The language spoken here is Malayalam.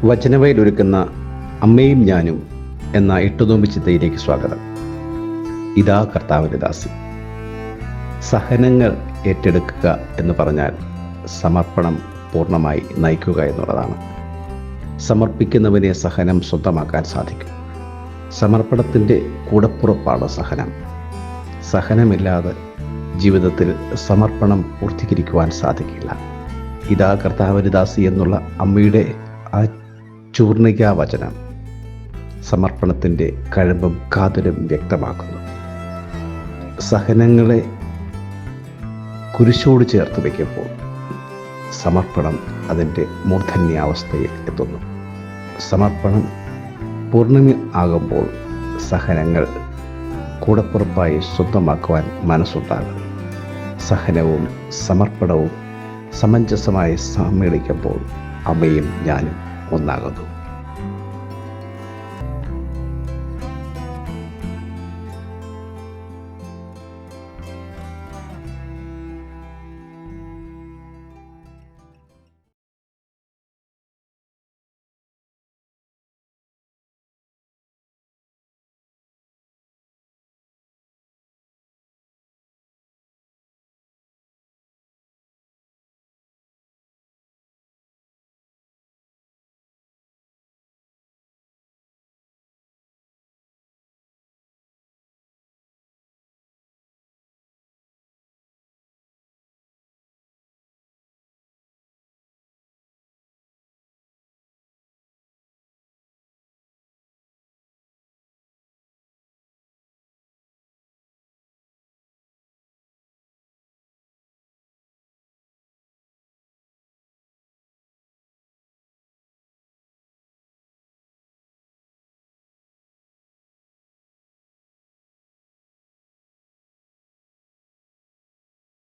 വചനവയലൊരുക്കുന്ന അമ്മയും ഞാനും എന്ന എട്ടുനോമ്പ് ചിന്തയിലേക്ക് സ്വാഗതം. ഇതാ കർത്താവിൻ്റെ ദാസി. സഹനങ്ങൾ ഏറ്റെടുക്കുക എന്ന് പറഞ്ഞാൽ സമർപ്പണം പൂർണ്ണമായി നയിക്കുക എന്നുള്ളതാണ്. സമർപ്പിക്കുന്നവനെ സഹനം സ്വന്തമാക്കാൻ സാധിക്കും. സമർപ്പണത്തിൻ്റെ കൂടപ്പുറപ്പാണ് സഹനം. സഹനമില്ലാതെ ജീവിതത്തിൽ സമർപ്പണം പൂർത്തീകരിക്കുവാൻ സാധിക്കില്ല. ഇതാ കർത്താവിൻ്റെ ദാസി എന്നുള്ള അമ്മയുടെ ആ ചൂർണികാ വചനം സമർപ്പണത്തിൻ്റെ കഴമ്പും കാതലും വ്യക്തമാക്കുന്നു. സഹനങ്ങളെ കുരിശോട് ചേർത്ത് വയ്ക്കുമ്പോൾ സമർപ്പണം അതിൻ്റെ മൂർധന്യാവസ്ഥയിൽ എത്തുന്നു. സമർപ്പണം പൂർണ്ണമി ആകുമ്പോൾ സഹനങ്ങൾ കൂടപ്പുറപ്പായി സ്വന്തമാക്കുവാൻ മനസ്സുണ്ടാകും. സഹനവും സമർപ്പണവും സമഞ്ജസമായി സമ്മേളിക്കുമ്പോൾ അമ്മയും ഞാനും ഒന്നാകുന്നു.